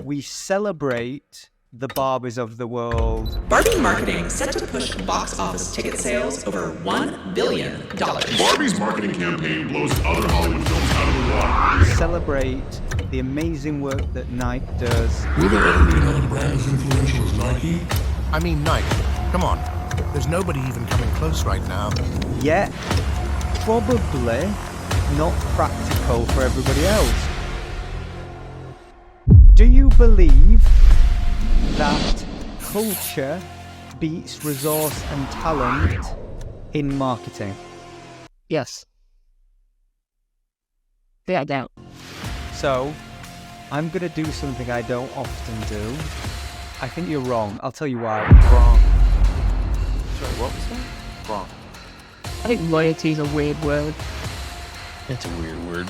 We celebrate the Barbies of the world. Barbie marketing set to push box office ticket sales over $1 billion. Barbie's marketing campaign blows other Hollywood films out of the water. We celebrate the amazing work that Nike does. Will there ever be another brand as influential as Nike? I mean, Nike. Come on. There's nobody even coming close right now. Yet, probably not practical for everybody else. Do you believe that culture beats resource and talent in marketing? Yes. Yeah, I doubt. So, I'm going to do something I don't often do. I think you're wrong. I'll tell you why. Wrong. Sorry, what was that? Wrong. I think loyalty is a weird word. It's a weird word.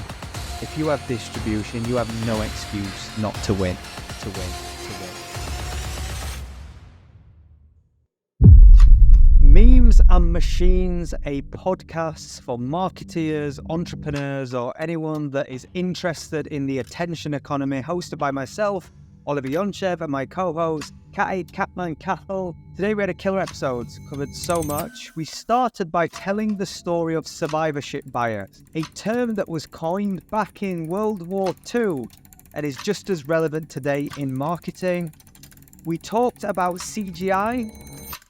If you have distribution, you have no excuse not to win. To win. Memes and Machines, a podcast for marketeers, entrepreneurs, or anyone that is interested in the attention economy, hosted by myself, Oliver Yonchev, and my co-host, Catman Cattle. Today we had a killer episode, covered so much. We started by telling the story of survivorship bias, a term that was coined back in World War II and is just as relevant today in marketing. We talked about CGI.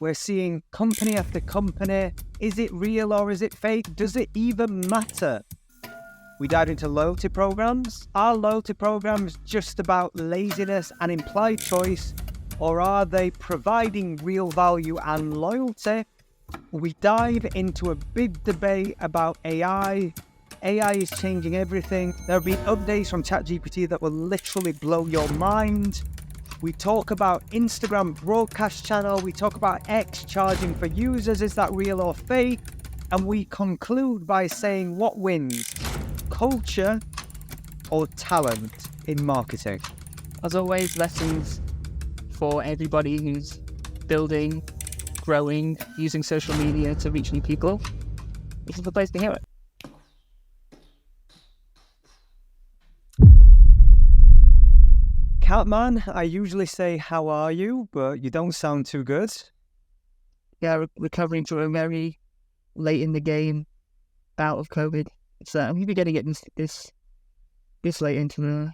We're seeing company after company. Is it real or is it fake? Does it even matter? We dive into loyalty programs. Are loyalty programs just about laziness and implied choice, or are they providing real value and loyalty? We dive into a big debate about AI. AI is changing everything. There have been updates from ChatGPT that will literally blow your mind. We talk about Instagram broadcast channel. We talk about X charging for users. Is that real or fake? And we conclude by saying what wins, culture or talent in marketing? As always, lessons for everybody who's building, growing, using social media to reach new people. This is the place to hear it. Catman, I usually say, how are you? But you don't sound too good. Yeah, recovering from a very late in the game bout of COVID. So I'm even getting it this late into the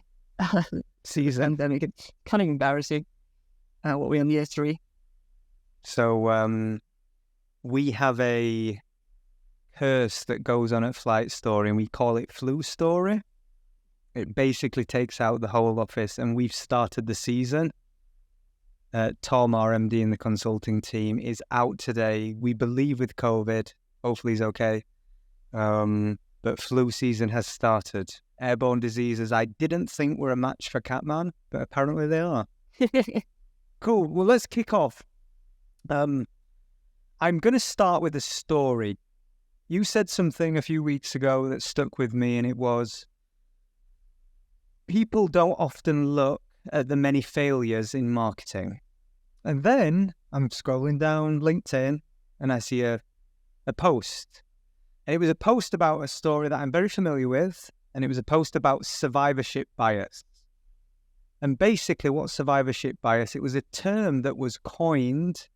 Season. pandemic. It's kind of embarrassing. What we're on year 3. So we have a curse that goes on at Flight Story, and we call it Flu Story. It basically takes out the whole office, and we've started the season. Tom, our MD in the consulting team, is out today. We believe with COVID. Hopefully he's okay. But flu season has started. Airborne diseases I didn't think were a match for Catman, but apparently they are. Cool. Well, let's kick off. I'm going to start with a story. You said something a few weeks ago that stuck with me, and it was, people don't often look at the many failures in marketing. And then I'm scrolling down LinkedIn and I see a post. And it was a post about a story that I'm very familiar with, and it was a post about survivorship bias. And basically what's survivorship bias? It was a term that was coined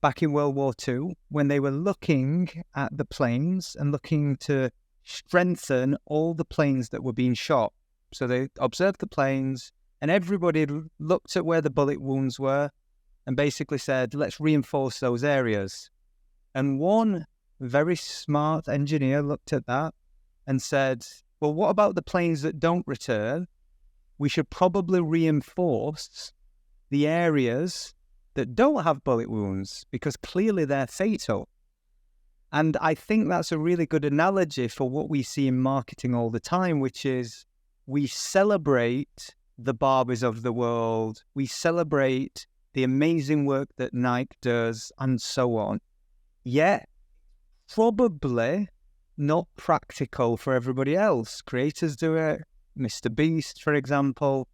back in World War II when they were looking at the planes and looking to strengthen all the planes that were being shot. So they observed the planes, and everybody looked at where the bullet wounds were and basically said, let's reinforce those areas. And one very smart engineer looked at that and said, well, what about the planes that don't return? We should probably reinforce the areas that don't have bullet wounds, because clearly they're fatal. And I think that's a really good analogy for what we see in marketing all the time, which is we celebrate the Barbies of the world. We celebrate the amazing work that Nike does and so on. Yet, probably not practical for everybody else. Creators do it. Mr. Beast, for example.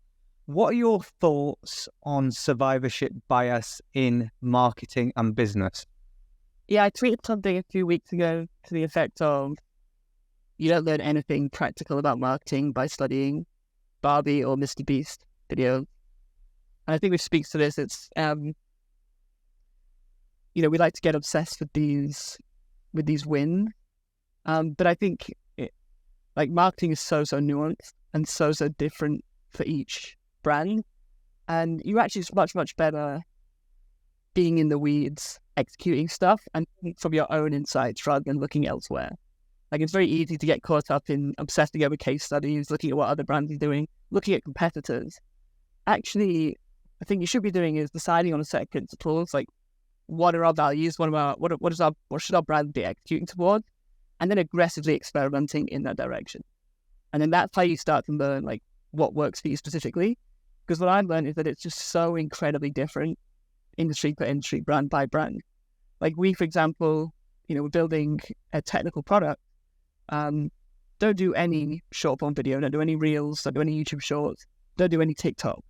What are your thoughts on survivorship bias in marketing and business? Yeah, I tweeted something a few weeks ago to the effect of, you don't learn anything practical about marketing by studying Barbie or Mr. Beast videos. And I think which speaks to this, it's, we like to get obsessed with these wins. But I think marketing is so nuanced and so different for each brand. And you're actually much, much better being in the weeds, executing stuff, and from your own insights rather than looking elsewhere. It's very easy to get caught up in obsessing over case studies, looking at what other brands are doing, looking at competitors. Actually, I think you should be doing is deciding on a set of principles, like what are our values, what should our brand be executing towards, and then aggressively experimenting in that direction. And then that's how you start to learn what works for you specifically. Because what I've learned is that it's just so incredibly different, industry per industry, brand by brand. We, for example, we're building a technical product. Don't do any short form video, don't do any reels, don't do any YouTube shorts, don't do any TikTok,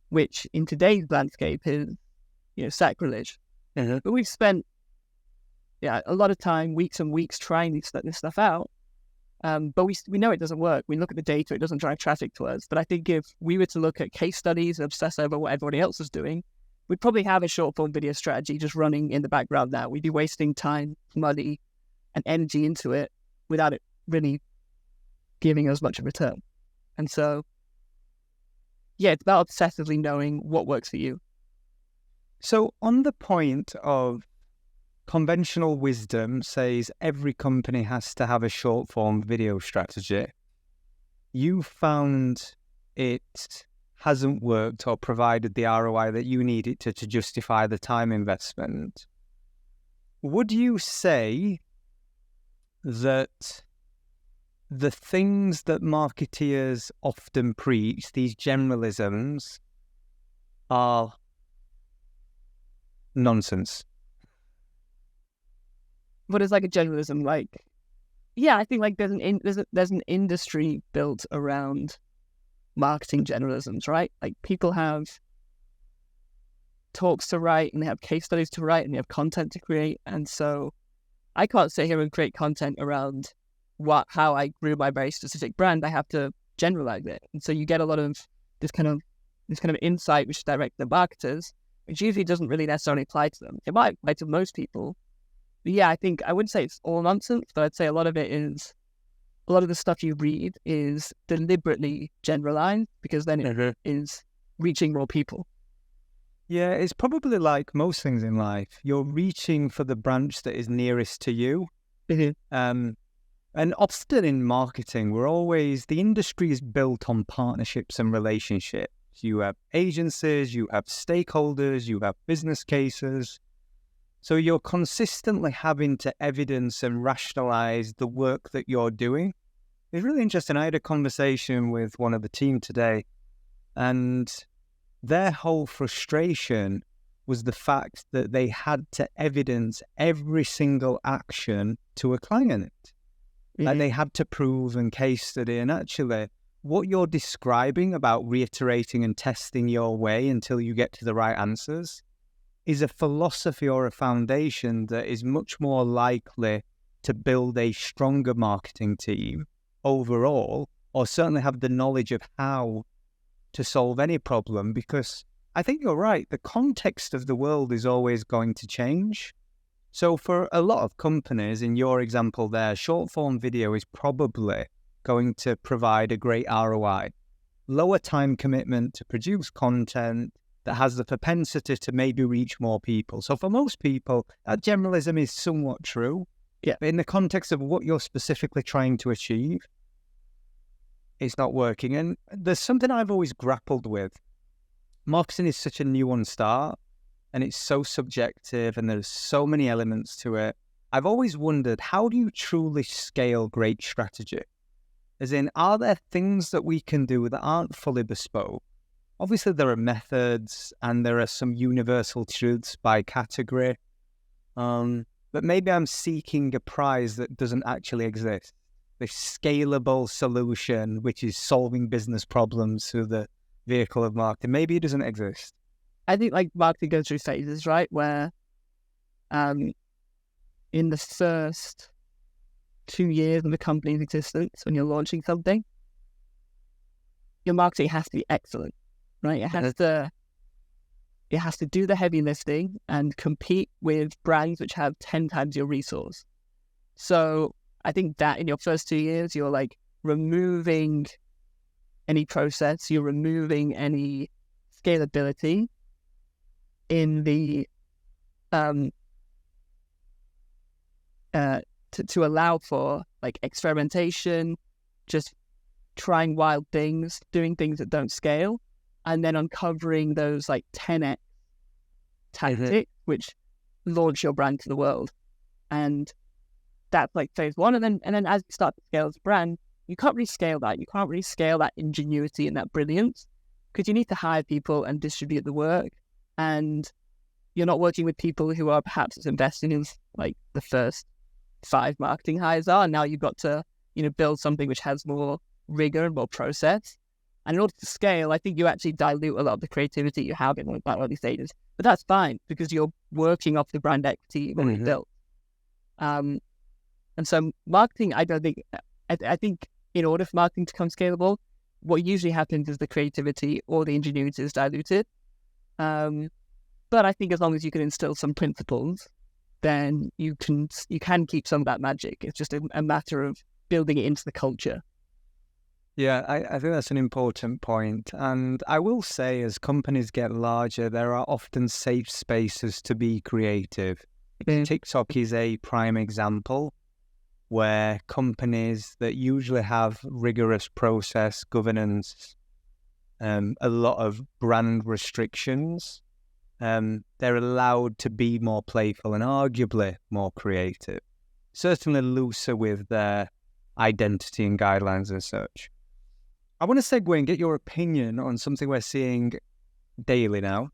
which in today's landscape is, sacrilege. Mm-hmm. But we've spent, a lot of time, weeks and weeks trying this stuff out. But we know it doesn't work. We look at the data, it doesn't drive traffic to us. But I think if we were to look at case studies and obsess over what everybody else is doing, we'd probably have a short form video strategy just running in the background now. We'd be wasting time, money, and energy into it without it really giving us much of a return. And so, it's about obsessively knowing what works for you. So on the point of conventional wisdom says every company has to have a short form video strategy, you found it hasn't worked or provided the ROI that you need it to justify the time investment. Would you say that the things that marketeers often preach, these generalisms, are nonsense? What is a generalism like? Yeah, I think there's an industry built around marketing generalisms, right? People have talks to write, and they have case studies to write, and they have content to create. And so I can't sit here and create content around how I grew my very specific brand. I have to generalize it. And so you get a lot of this kind of insight which is directed at marketers, which usually doesn't really necessarily apply to them. It might apply to most people. But yeah, I think I wouldn't say it's all nonsense, but I'd say a lot of the stuff you read is deliberately generalized because then it is reaching more people. Yeah, it's probably like most things in life. You're reaching for the branch that is nearest to you. Mm-hmm. And often in marketing, the industry is built on partnerships and relationships. You have agencies, you have stakeholders, you have business cases. So you're consistently having to evidence and rationalize the work that you're doing. It's really interesting. I had a conversation with one of the team today, and their whole frustration was the fact that they had to evidence every single action to a client. Like they had to prove and case study. And actually, what you're describing about reiterating and testing your way until you get to the right answers is a philosophy or a foundation that is much more likely to build a stronger marketing team overall, or certainly have the knowledge of how to solve any problem. Because I think you're right, the context of the world is always going to change. So for a lot of companies, in your example there, short form video is probably going to provide a great ROI. Lower time commitment to produce content that has the propensity to maybe reach more people. So for most people, that generalism is somewhat true. Yeah. But in the context of what you're specifically trying to achieve, it's not working. And there's something I've always grappled with. Marketing is such a nuanced art, and it's so subjective, and there's so many elements to it. I've always wondered, how do you truly scale great strategy? As in, are there things that we can do that aren't fully bespoke? Obviously, there are methods, and there are some universal truths by category. But maybe I'm seeking a prize that doesn't actually exist. This scalable solution, which is solving business problems through the vehicle of marketing. Maybe it doesn't exist. I think marketing goes through phases, right? Where in the first 2 years of the company's existence, when you're launching something, your marketing has to be excellent, right? It has to it has to do the heavy lifting and compete with brands which have 10 times your resource. So I think that in your first 2 years, you're like removing any process, you're removing any scalability in the to allow for like experimentation, just trying wild things, doing things that don't scale, and then uncovering those like 10x tactics which launch your brand to the world. And that's like phase one. And then as you start to scale as a brand, you can't really scale that. You can't really scale that ingenuity and that brilliance because you need to hire people and distribute the work. And you're not working with people who are perhaps as invested in like the first 5 marketing hires are. And now you've got to, build something which has more rigor and more process. And in order to scale, I think you actually dilute a lot of the creativity you have in that early stages. But that's fine because you're working off the brand equity you've already built. And so marketing, I think in order for marketing to become scalable, what usually happens is the creativity or the ingenuity is diluted. But I think as long as you can instill some principles, then you can keep some of that magic. It's just a matter of building it into the culture. Yeah, I think that's an important point. And I will say, as companies get larger, there are often safe spaces to be creative. TikTok is a prime example where companies that usually have rigorous process, governance, a lot of brand restrictions, they're allowed to be more playful and arguably more creative, certainly looser with their identity and guidelines and such. I want to segue and get your opinion on something we're seeing daily now.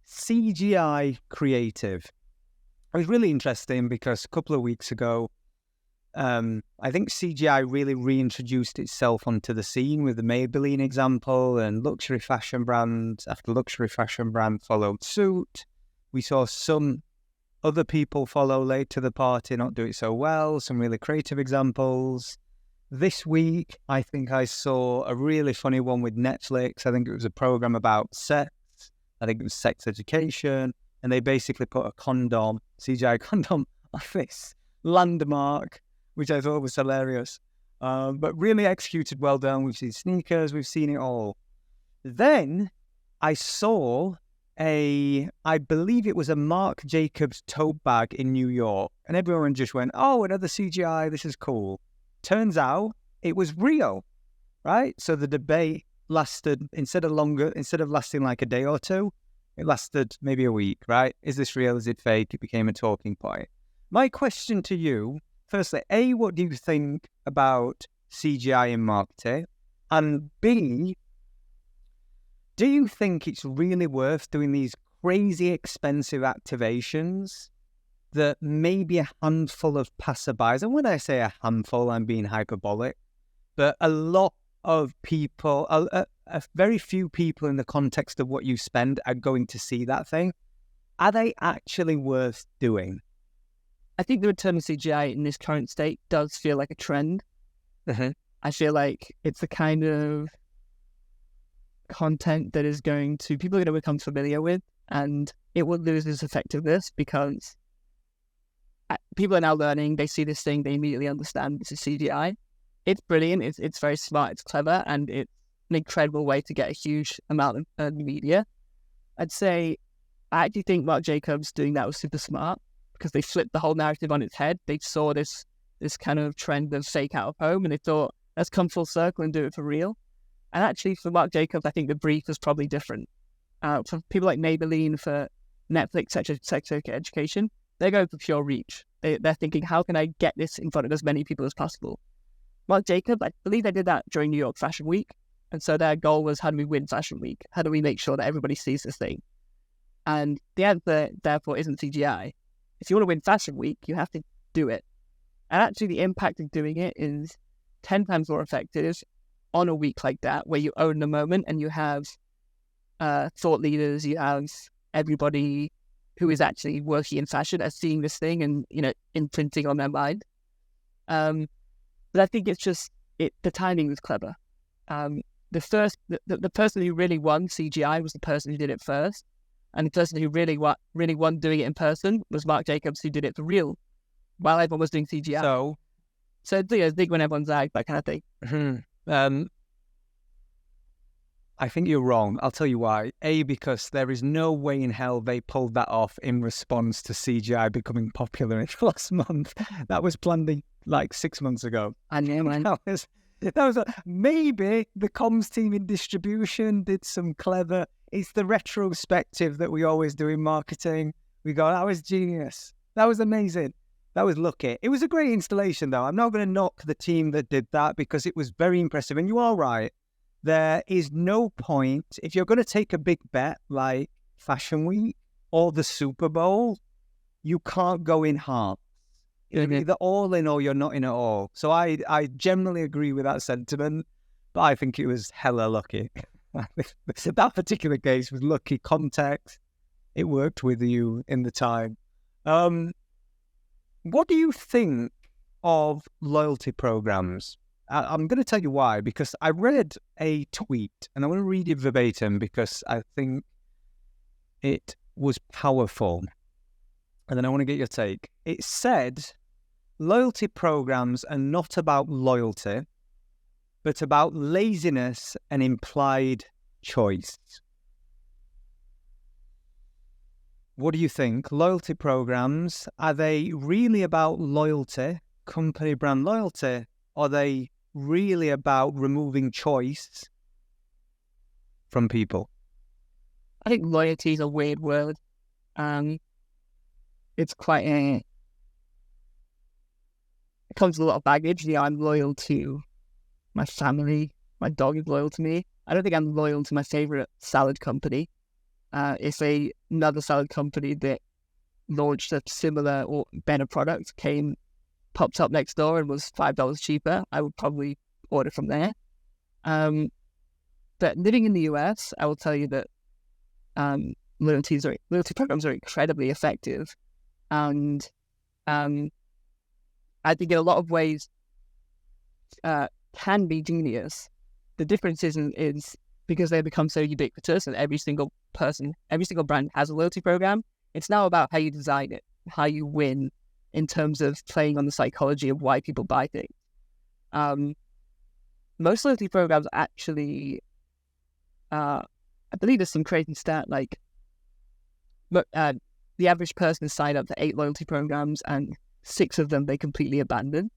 CGI creative. It was really interesting because a couple of weeks ago, I think CGI really reintroduced itself onto the scene with the Maybelline example, and luxury fashion brand after luxury fashion brand followed suit. We saw some other people follow late to the party, not do it so well, some really creative examples. This week, I think I saw a really funny one with Netflix. I think it was a program about sex. I think it was sex education. And they basically put a condom, CGI condom, on this landmark, which I thought was hilarious. But really executed, well done. We've seen sneakers, we've seen it all. Then I saw I believe it was a Marc Jacobs tote bag in New York. And everyone just went, oh, another CGI, this is cool. Turns out it was real, right? So the debate lasted, instead of lasting like a day or two, it lasted maybe a week, right? Is this real? Is it fake? It became a talking point. My question to you, firstly, A, what do you think about CGI in marketing? And B, do you think it's really worth doing these crazy expensive activations that maybe a handful of passerbys, and when I say a handful, I'm being hyperbolic, but a lot of people, a very few people in the context of what you spend are going to see that thing. Are they actually worth doing? I think the return of CGI in this current state does feel like a trend. I feel like it's the kind of content that people are going to become familiar with, and it will lose its effectiveness because people are now learning. They see this thing, they immediately understand this is CGI. It's brilliant. It's very smart. It's clever, and it's an incredible way to get a huge amount of media. I'd say I actually think Marc Jacobs doing that was super smart because they flipped the whole narrative on its head. They saw this kind of trend of fake out of home, and they thought, let's come full circle and do it for real. And actually, for Marc Jacobs, I think the brief was probably different. For people like Maybelline, for Netflix, sex education, they're going for pure reach. They're thinking, how can I get this in front of as many people as possible? Marc Jacobs, I believe they did that during New York Fashion Week. And so their goal was, how do we win Fashion Week? How do we make sure that everybody sees this thing? And the answer, therefore, isn't CGI. If you want to win Fashion Week, you have to do it. And actually, the impact of doing it is 10 times more effective on a week like that, where you own the moment and you have thought leaders, you have everybody who is actually working in fashion as seeing this thing and, imprinting on their mind. But I think it's just, the timing was clever. The person who really won CGI was the person who did it first. And the person who really won doing it in person was Marc Jacobs, who did it for real, while everyone was doing CGI. So it's big when everyone's out, that kind of thing. I think you're wrong. I'll tell you why. A, because there is no way in hell they pulled that off in response to CGI becoming popular in the last month. That was planned like 6 months ago. I know, man. That was maybe the comms team in distribution did some clever. It's the retrospective that we always do in marketing. We go, that was genius. That was amazing. That was lucky. It was a great installation, though. I'm not going to knock the team that did that because it was very impressive. And you are right. There is no point, if you're going to take a big bet like Fashion Week or the Super Bowl, you can't go in half. You're either all in or you're not in at all. So I generally agree with that sentiment, but I think it was hella lucky. That particular case was lucky context. It worked with you in the time. What do you think of loyalty programs? I'm going to tell you why, because I read a tweet, and I want to read it verbatim because I think it was powerful. And then I want to get your take. It said, loyalty programs are not about loyalty, but about laziness and implied choice. What do you think? Loyalty programs, are they really about loyalty, company brand loyalty, or are they really about removing choice from people? I think loyalty is a weird word. It's quite it comes with a lot of baggage. Yeah, I'm loyal to my family. My dog is loyal to me. I don't think I'm loyal to my favorite salad company. If another salad company that launched a similar or better product popped up next door and was $5 cheaper, I would probably order from there. But living in the US, I will tell you that loyalty programs are incredibly effective, and I think in a lot of ways can be genius. The difference is because they become so ubiquitous and every single brand has a loyalty program. It's now about how you design it, how you win in terms of playing on the psychology of why people buy things. Most loyalty programs actually, I believe there's some crazy stat, like the average person signed up to 8 loyalty programs and 6 of them they completely abandon.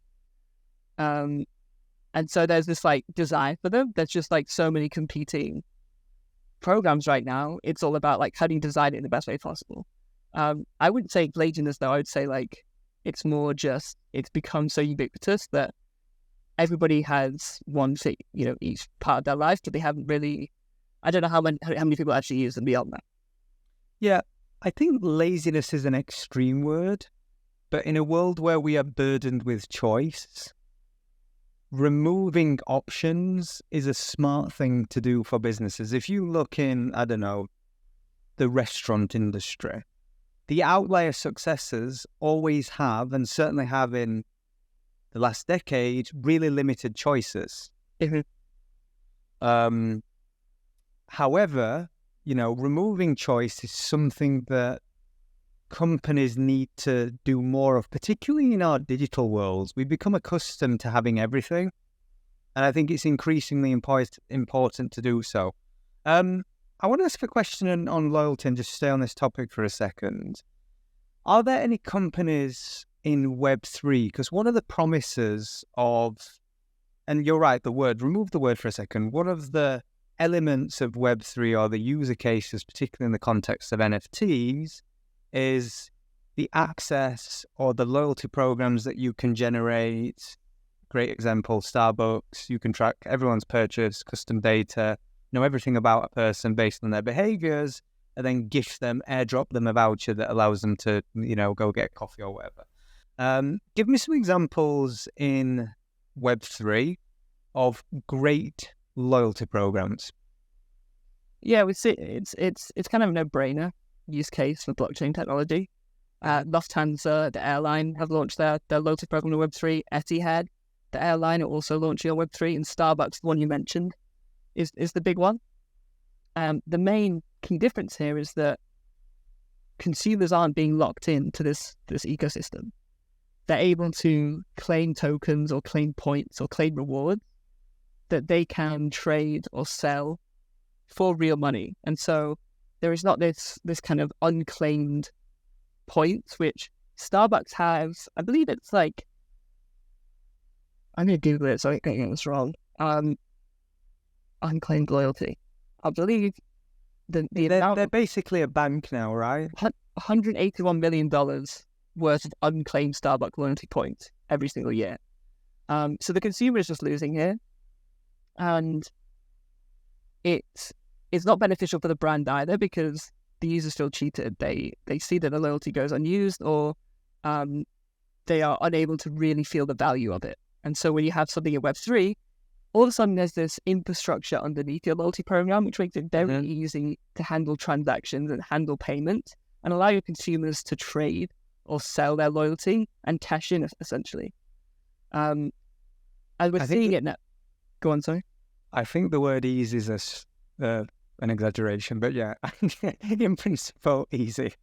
And so there's this like desire for them. There's just like so many competing programs right now. It's all about like how do you design it in the best way possible. I wouldn't say laziness though. I would say like it's more just it's become so ubiquitous that everybody has one thing, each part of their life, but they haven't really. I don't know how many people actually use them beyond that. Yeah, I think laziness is an extreme word, but in a world where we are burdened with choice, removing options is a smart thing to do for businesses. If you look in, I don't know, the restaurant industry, the outlier successes always have, and certainly have in the last decade, really limited choices. Mm-hmm. However, removing choice is something that companies need to do more of, particularly in our digital worlds. We've become accustomed to having everything, and I think it's increasingly important to do so. I want to ask a question on loyalty and just stay on this topic for a second. Are there any companies in Web3? Because one of the promises of, and you're right, remove the word for a second, one of the elements of Web3 or the user cases, particularly in the context of NFTs, is the access or the loyalty programs that you can generate. Great example, Starbucks. You can track everyone's purchase, custom data, know everything about a person based on their behaviors, and then gift them, airdrop them a voucher that allows them to, go get coffee or whatever. Give me some examples in Web3 of great loyalty programs. Yeah, we see it's kind of a no-brainer use case for blockchain technology. Lufthansa, the airline, have launched their loyalty program on Web3. Etihad, the airline, are also launching on Web3, and Starbucks, the one you mentioned, is the big one. The main key difference here is that consumers aren't being locked into this ecosystem. They're able to claim tokens or claim points or claim rewards that they can trade or sell for real money. And so there is not this kind of unclaimed points, which Starbucks has. I believe it's like, I'm going to Google it so I don't get this wrong. Unclaimed loyalty. I believe they're basically a bank now, right? $181 million worth of unclaimed Starbucks loyalty points every single year. So the consumer is just losing here, and it's not beneficial for the brand either, because the user's still cheated. They see that the loyalty goes unused, or they are unable to really feel the value of it. And so when you have something in Web3, all of a sudden there's this infrastructure underneath your loyalty program, which makes it very easy to handle transactions and handle payments and allow your consumers to trade or sell their loyalty and cash in, essentially. And we're seeing it now. Go on, sorry. I think the word easy is an exaggeration, but yeah, in principle, easy.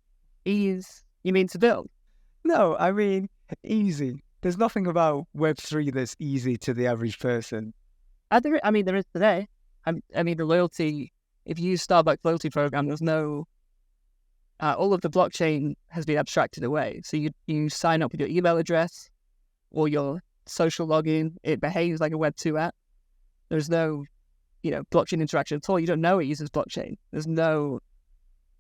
Ease? You mean to build? No, I mean easy. There's nothing about Web3 that's easy to the average person. There is today. I mean, the loyalty, if you use Starbucks loyalty program, there's no... all of the blockchain has been abstracted away. So you sign up with your email address or your social login. It behaves like a Web2 app. There's no, blockchain interaction at all. You don't know it uses blockchain. There's no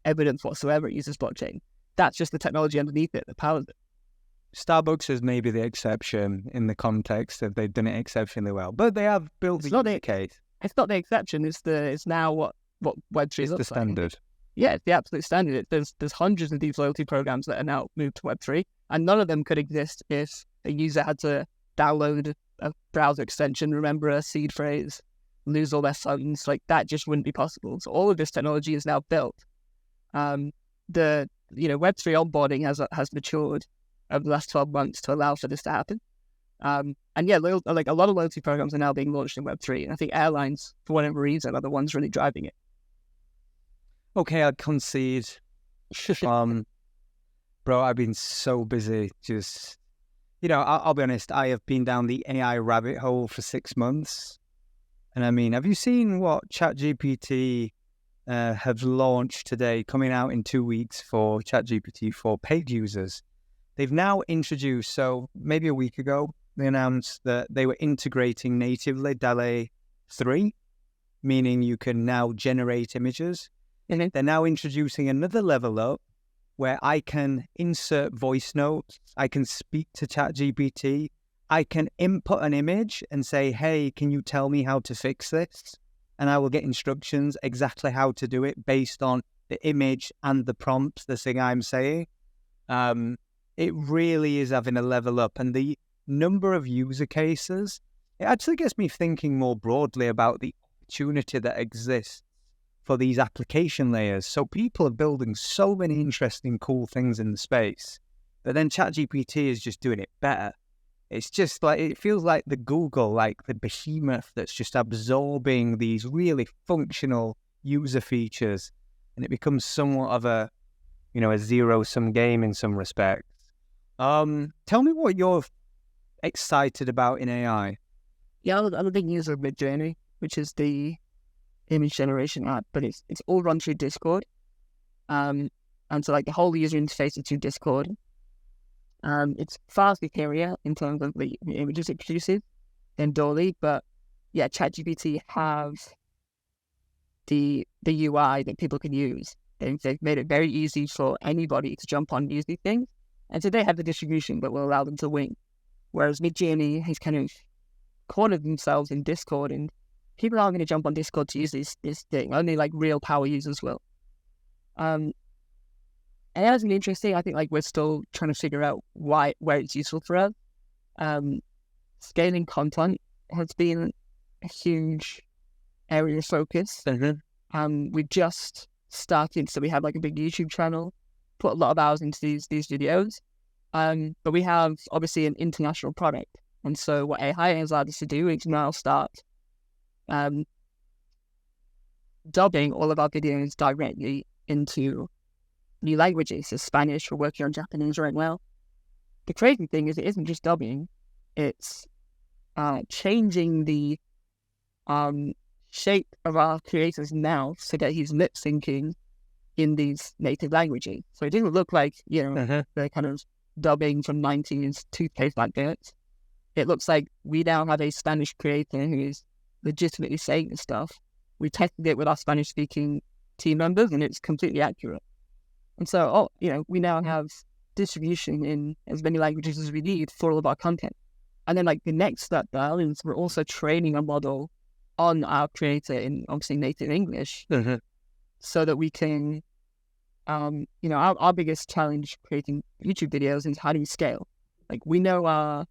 evidence whatsoever it uses blockchain. That's just the technology underneath it that powers it. Starbucks is maybe the exception in the context of they've done it exceptionally well, but they have built the use case. It's not the exception. It's now what Web3 is. It's the standard. Yeah, it's the absolute standard. There's hundreds of these loyalty programs that are now moved to Web3, and none of them could exist if a user had to download a browser extension, remember a seed phrase, lose all their funds. Like, that just wouldn't be possible. So all of this technology is now built. The Web3 onboarding has matured over the last 12 months to allow for this to happen. And yeah, a lot of loyalty programs are now being launched in Web3, and I think airlines, for whatever reason, are the ones really driving it. Okay, I'll concede. Bro, I've been so busy. Just, I'll be honest, I have been down the AI rabbit hole for 6 months. And I mean, have you seen what ChatGPT have launched today, coming out in 2 weeks for ChatGPT for paid users? They've now introduced, so maybe a week ago, they announced that they were integrating natively DALL-E 3, meaning you can now generate images. Mm-hmm. They're now introducing another level up where I can insert voice notes, I can speak to ChatGPT, I can input an image and say, hey, can you tell me how to fix this? And I will get instructions exactly how to do it based on the image and the prompts, the thing I'm saying. It really is having a level up, and the number of user cases, it actually gets me thinking more broadly about the opportunity that exists for these application layers. So people are building so many interesting, cool things in the space, but then ChatGPT is just doing it better. It's just like, it feels like the Google, like the behemoth that's just absorbing these really functional user features, and it becomes somewhat of a zero-sum game in some respects. Tell me what you're excited about in AI. Yeah, I'm a big user of Midjourney, which is the image generation app, but it's all run through Discord. And so the whole user interface is through Discord. It's far superior in terms of the images it produces than DALL-E, but yeah, ChatGPT has the UI that people can use. They've made it very easy for anybody to jump on and use these things. And so they have the distribution that will allow them to win. Whereas Midjourney has kind of cornered themselves in Discord, and people aren't going to jump on Discord to use this thing. Only real power users will. And that's really interesting. I think we're still trying to figure out where it's useful for us. Scaling content has been a huge area of focus. Mm-hmm. We just started, so we have a big YouTube channel, put a lot of hours into these videos. But we have obviously an international product. And so what AI has allowed us to do is now start dubbing all of our videos directly into new languages. So Spanish, we're working on Japanese right now. The crazy thing is it isn't just dubbing, it's changing the shape of our creator's mouth so that he's lip syncing in these native languages. So it doesn't look like, the kind of dubbing from 90s toothpaste adverts. It looks like we now have a Spanish creator who is legitimately saying this stuff. We tested it with our Spanish-speaking team members, and it's completely accurate. And so, we now have distribution in as many languages as we need for all of our content. And then, the next step now is we're also training a model on our creator in, obviously, native English, so that we can, our biggest challenge creating YouTube videos is how do we scale? We know our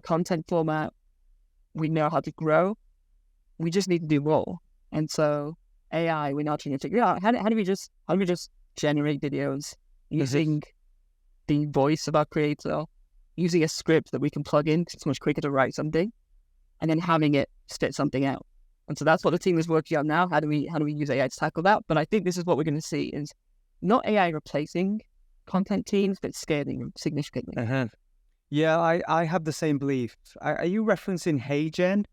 content format, we know how to grow, we just need to do more. And so AI, we're now trying to figure out how do we just generate videos using the voice of our creator, using a script that we can plug in because it's much quicker to write something, and then having it spit something out. And so that's what the team is working on now. How do we use AI to tackle that? But I think this is what we're going to see is not AI replacing content teams, but scaling them significantly. Yeah, I have the same belief. Are you referencing HeyGen?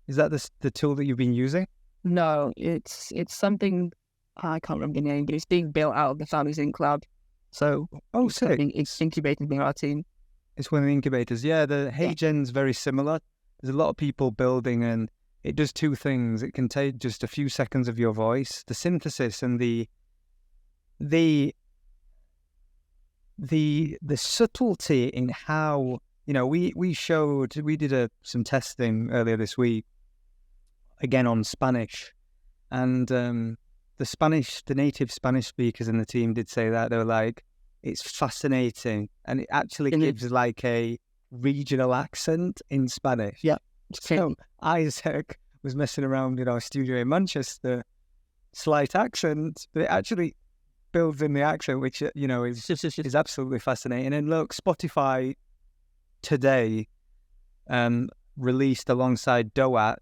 Is that the tool that you've been using? No, it's something, I can't remember the name, but it's being built out of the Founders Inc. lab. So it's incubated by our team. It's one of the incubators. Yeah, the HeyGen's very similar. There's a lot of people building, and it does two things. It can take just a few seconds of your voice, the synthesis, and the subtlety in how, we did some testing earlier this week, again on Spanish, and the native Spanish speakers in the team did say that. They were like, it's fascinating, and it actually gives a regional accent in Spanish. Yeah. So Isaac was messing around in our studio in Manchester, slight accent, but it actually builds in the accent, which is absolutely fascinating. And look, Spotify today released alongside DOAT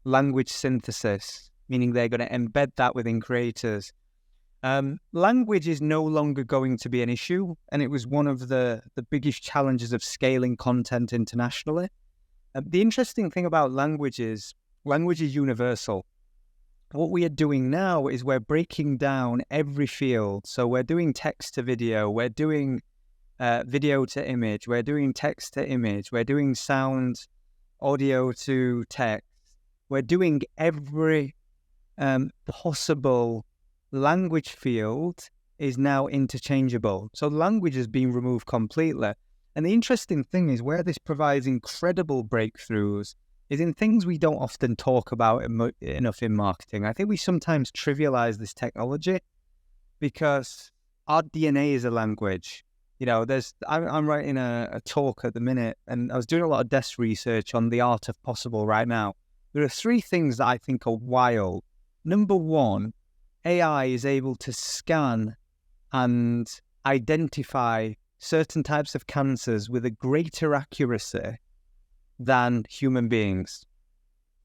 language synthesis, meaning they're going to embed that within creators. Language is no longer going to be an issue, and it was one of the biggest challenges of scaling content internationally. The interesting thing about language is universal. What we are doing now is we're breaking down every field. So we're doing text to video, we're doing video to image, we're doing text to image, we're doing sound, audio to text. We're doing every possible language field is now interchangeable. So language has been removed completely. And the interesting thing is where this provides incredible breakthroughs is in things we don't often talk about enough in marketing. I think we sometimes trivialize this technology because our DNA is a language. I'm writing a talk at the minute, and I was doing a lot of desk research on the art of possible right now. There are three things that I think are wild. Number one, AI is able to scan and identify certain types of cancers with a greater accuracy than human beings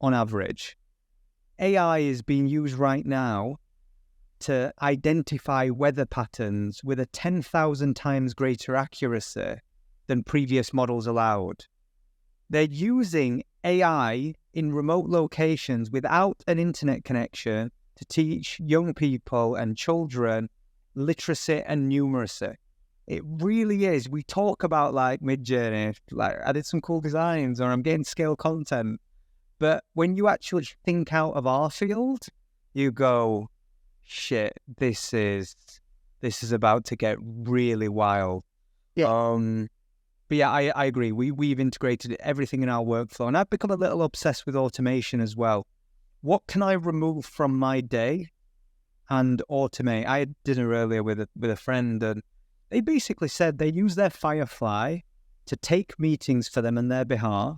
on average. AI is being used right now to identify weather patterns with a 10,000 times greater accuracy than previous models allowed. They're using AI in remote locations without an internet connection to teach young people and children literacy and numeracy. It really is. We talk about Midjourney, I did some cool designs, or I'm getting scale content. But when you actually think out of our field, you go, shit, this is about to get really wild. Yeah. But yeah, I agree. We've integrated everything in our workflow, and I've become a little obsessed with automation as well. What can I remove from my day and automate? I had dinner earlier with a friend, and they basically said they use their Firefly to take meetings for them on their behalf.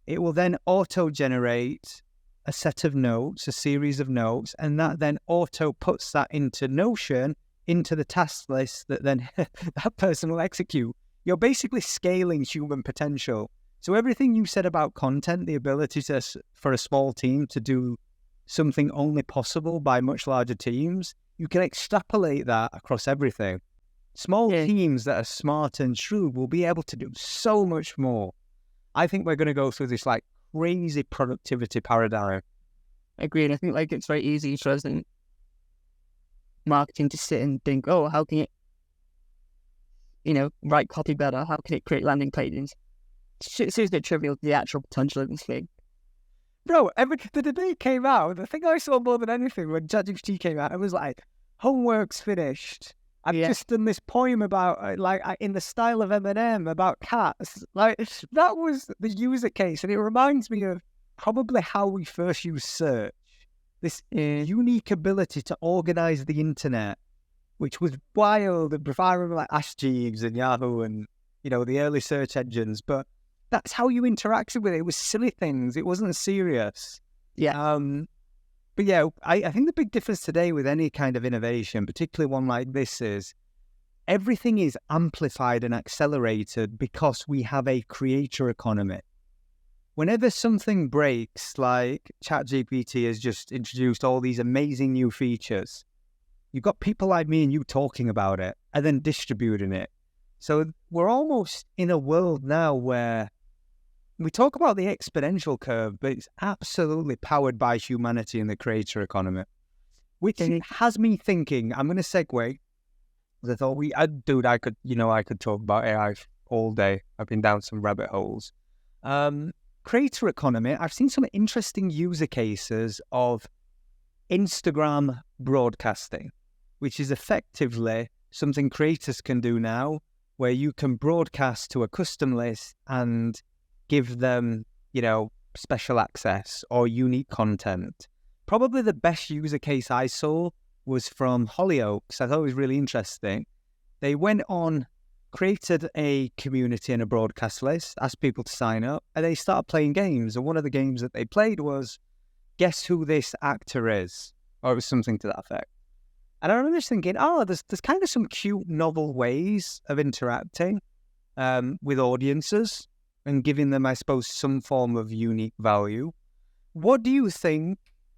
It will then auto-generate a set of notes, a series of notes, and that then auto puts that into Notion, into the task list that then that person will execute. You're basically scaling human potential. So everything you said about content, the ability for a small team to do something only possible by much larger teams, you can extrapolate that across everything. Small teams that are smart and shrewd will be able to do so much more. I think we're going to go through this like crazy productivity paradigm. Agreed. I think like it's very easy for us in marketing to sit and think, oh, how can it, write copy better? How can it create landing pages? It seems a bit trivial to the actual potential of this thing. Bro, the debate came out. The thing I saw more than anything when ChatGPT came out, it was like, homework's finished. I've just done this poem about, in the style of Eminem, about cats. Like, that was the user case. And it reminds me of probably how we first used search. This unique ability to organize the internet, which was wild. If I remember like Ask Jeeves and Yahoo and, the early search engines. But that's how you interacted with it. It was silly things. It wasn't serious. Yeah. But yeah, I think the big difference today with any kind of innovation, particularly one like this, is everything is amplified and accelerated because we have a creator economy. Whenever something breaks, like ChatGPT has just introduced all these amazing new features, you've got people like me and you talking about it and then distributing it. So we're almost in a world now where we talk about the exponential curve, but it's absolutely powered by humanity and the creator economy, which has me thinking. I'm going to segue. I thought I could talk about AI all day. I've been down some rabbit holes. Creator economy. I've seen some interesting user cases of Instagram broadcasting, which is effectively something creators can do now, where you can broadcast to a custom list and give them, special access or unique content. Probably the best user case I saw was from Hollyoaks. I thought it was really interesting. They went on, created a community and a broadcast list, asked people to sign up, and they started playing games. And one of the games that they played was, guess who this actor is? Or it was something to that effect. And I remember just thinking, there's kind of some cute, novel ways of interacting with audiences and giving them, I suppose, some form of unique value. What do you think?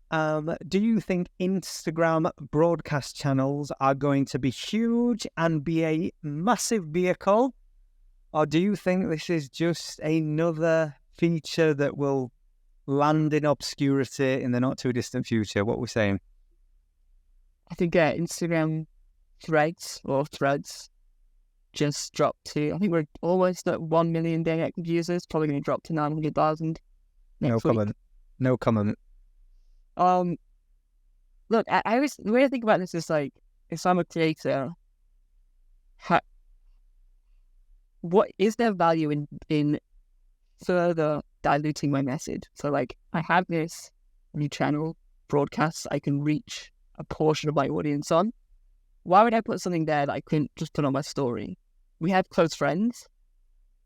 Do you think Instagram broadcast channels are going to be huge and be a massive vehicle? Or do you think this is just another feature that will land in obscurity in the not too distant future? What we're saying? I think Instagram threads just dropped to, I think we're almost at 1 million daily active users, probably going to drop to 900,000 next week. No comment. Look, the way I think about this is like, if I'm a creator, what is there value in further diluting my message? So like, I have this new channel, broadcasts, I can reach a portion of my audience on. Why would I put something there that I couldn't just put on my story? We have close friends,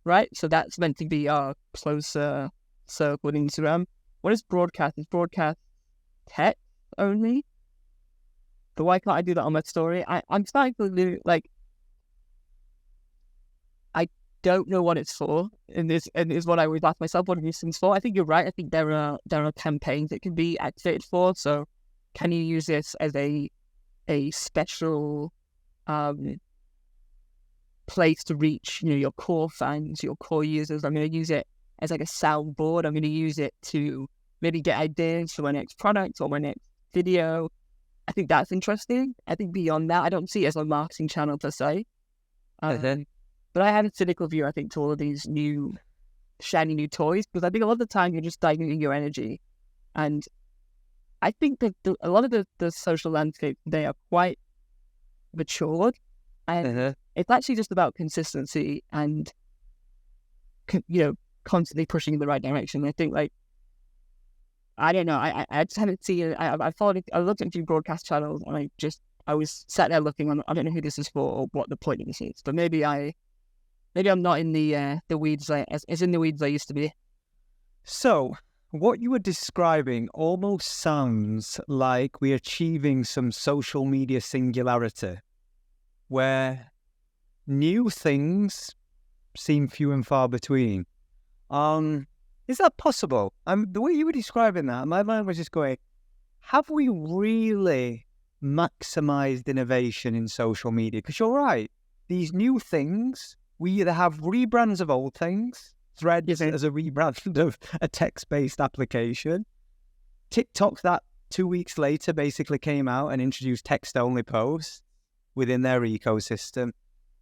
right? So that's meant to be our closer circle on Instagram. What is broadcast? Is broadcast text only? But why can't I do that on my story? I'm starting to do, like, I don't know what it's for. And this is what I always ask myself, what are these things for? I think you're right. I think there are campaigns that can be activated for. So can you use this as a special place to reach, your core fans, your core users? I'm going to use it as like a soundboard. I'm going to use it to maybe get ideas for my next product or my next video. I think that's interesting. I think beyond that, I don't see it as a marketing channel per se. But I had a cynical view, I think, to all of these new, shiny new toys, because I think a lot of the time you're just diluting your energy. And I think that a lot of the social landscape, they are quite matured. And it's actually just about consistency and, constantly pushing in the right direction. I think, like, I don't know. I just haven't seen it. I looked at a few broadcast channels and I was sat there looking on. I don't know who this is for or what the point of this is. But maybe I'm not in the weeds as in the weeds I used to be. So what you were describing almost sounds like we're achieving some social media singularity, where new things seem few and far between. Is that possible? The way you were describing that, my mind was just going, have we really maximized innovation in social media? Because you're right, these new things, we either have rebrands of old things, Threads as a rebrand of a text-based application. TikTok, that 2 weeks later, basically came out and introduced text-only posts within their ecosystem.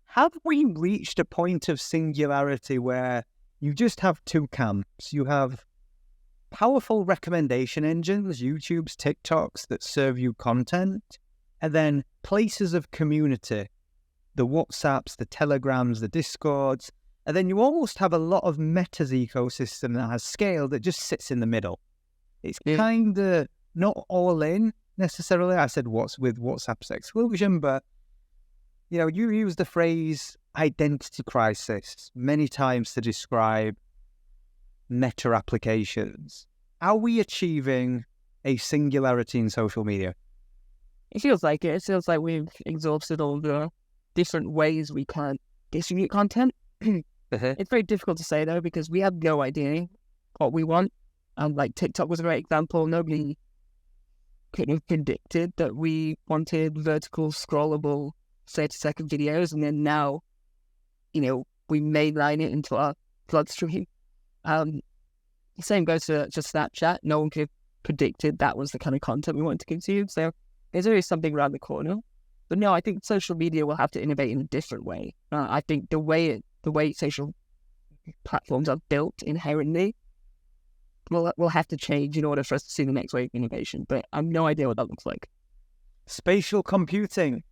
Have we reached a point of singularity where you just have two camps? You have powerful recommendation engines, YouTube's, TikToks, that serve you content, and then places of community, the WhatsApps, the Telegrams, the Discords, and then you almost have a lot of Meta's ecosystem that has scale that just sits in the middle. It's kind of not all in necessarily. I said what's with WhatsApp's exclusion, but you use the phrase identity crisis many times to describe Meta applications. Are we achieving a singularity in social media? It feels like it. It feels like we've exhausted all the different ways we can distribute content. It's very difficult to say, though, because we have no idea what we want. Like TikTok was a great example. Nobody could have predicted that we wanted vertical, scrollable, 30-second videos, and then now, we mainline it into our bloodstream. The same goes to Snapchat. No one could have predicted that was the kind of content we wanted to consume. So there's always something around the corner. But no, I think social media will have to innovate in a different way. I think the way social platforms are built inherently will have to change in order for us to see the next wave of innovation. But I have no idea what that looks like. Spatial computing.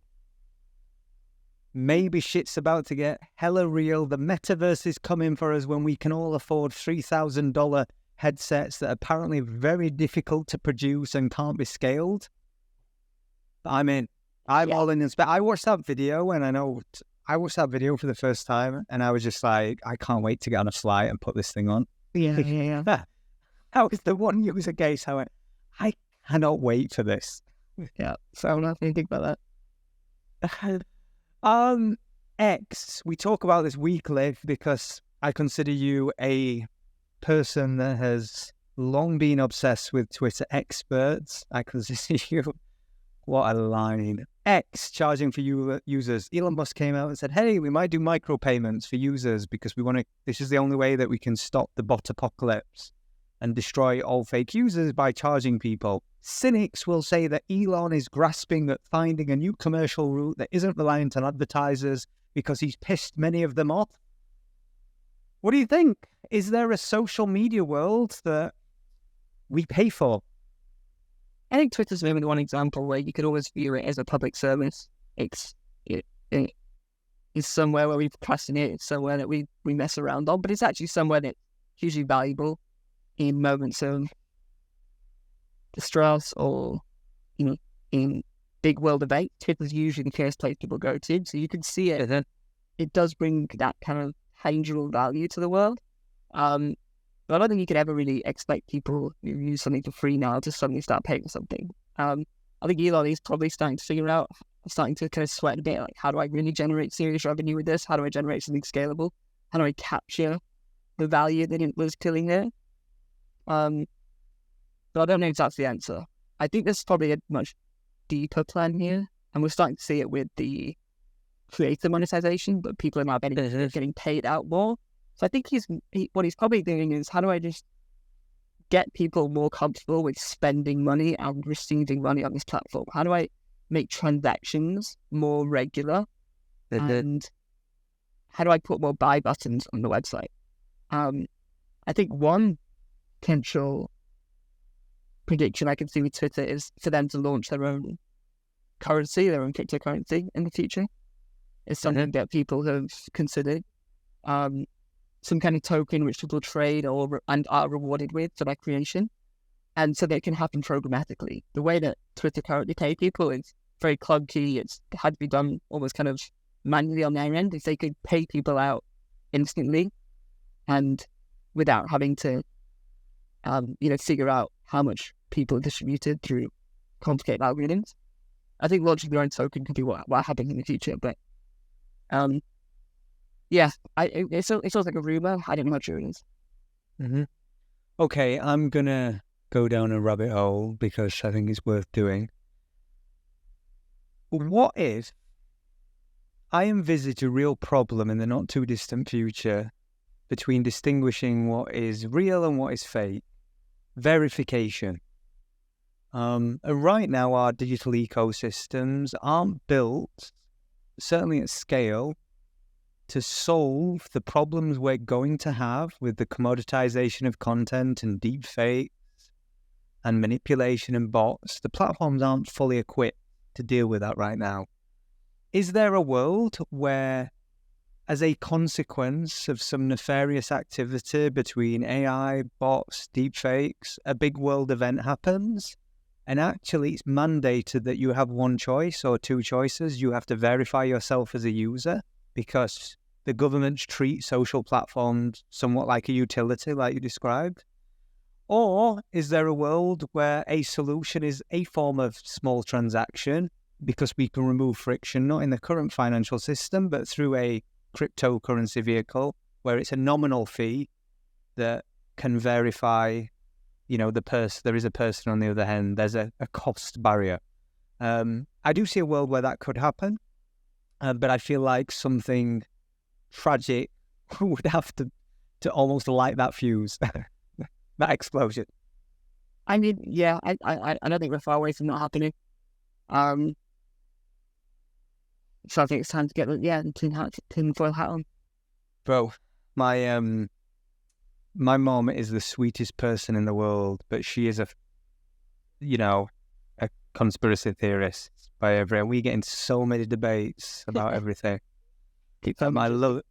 Maybe shit's about to get hella real. The metaverse is coming for us when we can all afford $3,000 headsets that are apparently very difficult to produce and can't be scaled. I'm in. I'm all in. I watched that video, and I watched that video for the first time, and I was just like, I can't wait to get on a flight and put this thing on. Yeah. That was the one user case. I cannot wait for this. Yeah, so I'm not thinking about that. X, we talk about this weekly because I consider you a person that has long been obsessed with Twitter experts. I consider you, what a line. X charging for users. Elon Musk came out and said, hey, we might do micropayments for users because this is the only way that we can stop the bot apocalypse and destroy all fake users by charging people. Cynics will say that Elon is grasping at finding a new commercial route that isn't reliant on advertisers because he's pissed many of them off. What do you think? Is there a social media world that we pay for? I think Twitter's maybe the one example where you could always view it as a public service. It's somewhere where we procrastinate. It's somewhere that we mess around on, but it's actually somewhere that's hugely valuable in moments of distress or, in big world debate. Twitter's usually the first place people go to, so you can see it. It does bring that kind of tangible value to the world. But I don't think you could ever really expect people who use something for free now to suddenly start paying for something. I think Elon is probably starting to figure out, starting to kind of sweat a bit, like, how do I really generate serious revenue with this? How do I generate something scalable? How do I capture the value that it was killing there? But I don't know if that's the answer. I think there's probably a much deeper plan here, and we're starting to see it with the creator monetization, but people are now getting paid out more. So I think what he's probably doing is, how do I just get people more comfortable with spending money and receiving money on this platform? How do I make transactions more regular? And how do I put more buy buttons on the website? I think one potential prediction I can see with Twitter is for them to launch their own currency, their own cryptocurrency in the future. It's something that people have considered. Some kind of token which people trade and are rewarded with for their creation. And so that can happen programmatically. The way that Twitter currently pay people is very clunky. It had to be done almost kind of manually on their end. If they could pay people out instantly and without having to, figure out how much people are distributed through complicated algorithms. I think launching their own token could be what happens in the future. But it feels like a rumor. I don't know how true it is. Mm-hmm. Okay, I'm going to go down a rabbit hole because I think it's worth doing. what if I envisage a real problem in the not too distant future between distinguishing what is real and what is fake? Verification. And right now, our digital ecosystems aren't built, certainly at scale, to solve the problems we're going to have with the commoditization of content and deep fakes and manipulation and bots. The platforms aren't fully equipped to deal with that right now. Is there a world where, as a consequence of some nefarious activity between AI, bots, deepfakes, a big world event happens, and actually it's mandated that you have one choice or two choices? You have to verify yourself as a user because the governments treat social platforms somewhat like a utility, like you described? Or is there a world where a solution is a form of small transaction because we can remove friction, not in the current financial system, but through a cryptocurrency vehicle where it's a nominal fee that can verify, there is a person on the other end. There's a cost barrier. I do see a world where that could happen, but I feel like something tragic would have to almost light that fuse, that explosion. I mean, yeah, I don't think we're far away from that happening. So I think it's time to get the tinfoil hat on. Bro, my mom is the sweetest person in the world, but she is a conspiracy theorist by everyone. We get into so many debates about everything. I love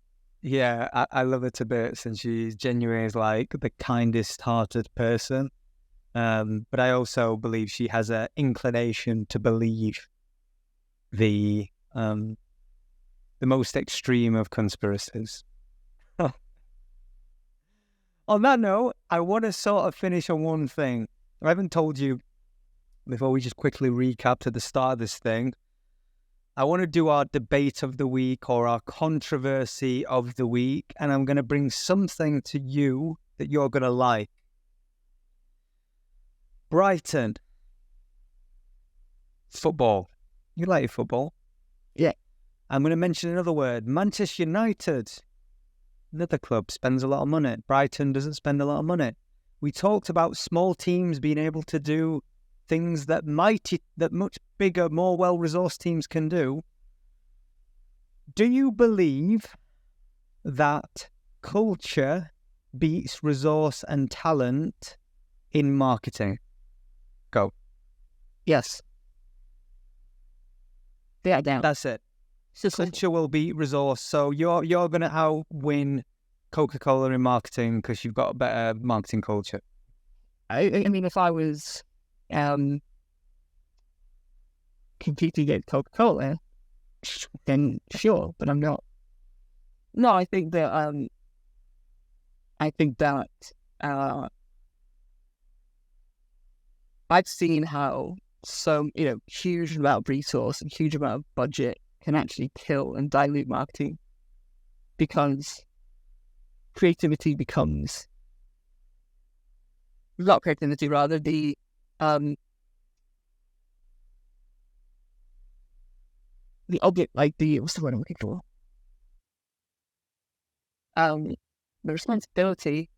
her to bits, and she's genuinely like the kindest hearted person. But I also believe she has an inclination to believe the most extreme of conspiracies. On that note, I want to sort of finish on one thing. I haven't told you before we just quickly recap to the start of this thing. I want to do our debate of the week or our controversy of the week, and I'm going to bring something to you that you're going to like. Brighton. Football. You like your football? Yeah. I'm going to mention another word. Manchester United. Another club spends a lot of money. Brighton doesn't spend a lot of money. We talked about small teams being able to do things that much bigger, more well-resourced teams can do. Do you believe that culture beats resource and talent in marketing? Go. Yes. Yeah, down. That's it. Culture will beat resource. So you're going to outwin Coca-Cola in marketing because you've got a better marketing culture. I mean, if I was competing against Coca-Cola, then sure, but I'm not. No, I think that I've seen how huge amount of resource and huge amount of budget can actually kill and dilute marketing, because creativity becomes not creativity, rather the object, like what's the word I'm looking for? The responsibility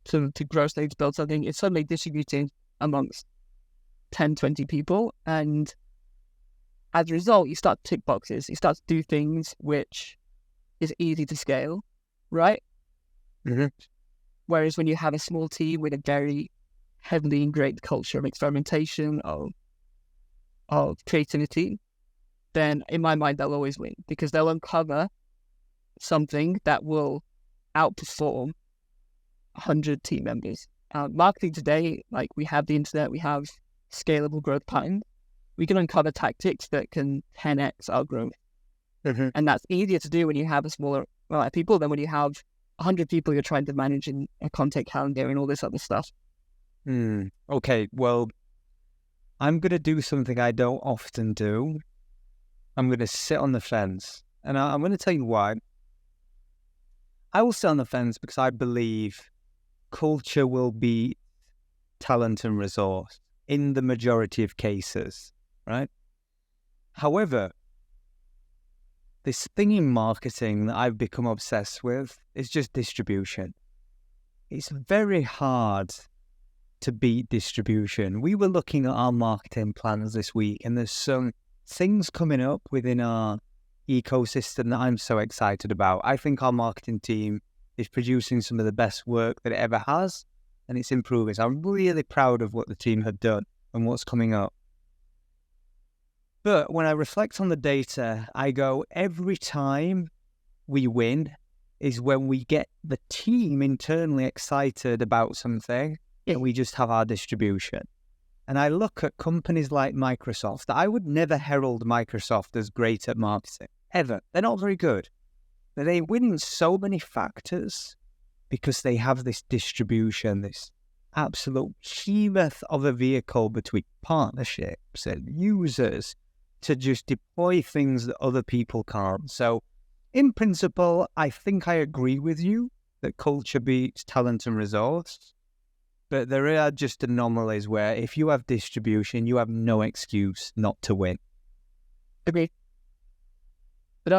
to grow stage build something is suddenly distributed amongst 10, 20 people, and as a result, you start to tick boxes. You start to do things which is easy to scale, right? Mm-hmm. Whereas when you have a small team with a very heavily ingrained culture of experimentation, of creativity, then in my mind, they'll always win, because they'll uncover something that will outperform 100 team members. Marketing today, like, we have the internet, we have scalable growth patterns. We can uncover tactics that can 10x our growth. Mm-hmm. And that's easier to do when you have a smaller amount of people than when you have 100 people you're trying to manage in a content calendar and all this other stuff. Okay, well, I'm going to do something I don't often do. I'm going to sit on the fence. And I'm going to tell you why. I will sit on the fence because I believe culture will beat talent and resource in the majority of cases, right? However, this thing in marketing that I've become obsessed with is just distribution. It's very hard to beat distribution. We were looking at our marketing plans this week, and there's some things coming up within our ecosystem that I'm so excited about. I think our marketing team is producing some of the best work that it ever has, and it's improving. So I'm really proud of what the team have done and what's coming up. But when I reflect on the data, I go, every time we win is when we get the team internally excited about something, and we just have our distribution. And I look at companies like Microsoft. I would never herald Microsoft as great at marketing, ever. They're not very good. But they win in so many factors because they have this distribution, this absolute behemoth of a vehicle between partnerships and users to just deploy things that other people can't. So in principle, I think I agree with you that culture beats talent and resource. But there are just anomalies where if you have distribution, you have no excuse not to win. Agreed. But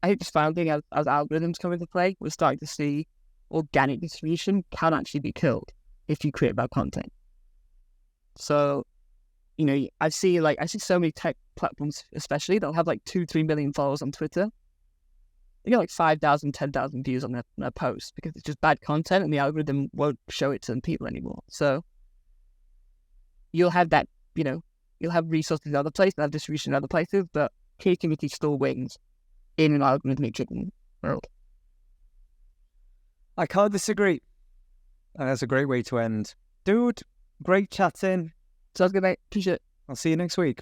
I think just finding as algorithms come into play, we're starting to see organic distribution can actually be killed if you create bad content. So, I see so many tech platforms, especially, they'll have 2-3 million followers on Twitter. They get 5,000, 10,000 views on their post because it's just bad content and the algorithm won't show it to people anymore. So you'll have that, you'll have resources in other places, you'll have distribution in other places, but creativity still wins in an algorithmic-driven world. I can't disagree. And that's a great way to end. Dude, great chatting. Sounds good, mate. Appreciate it. I'll see you next week.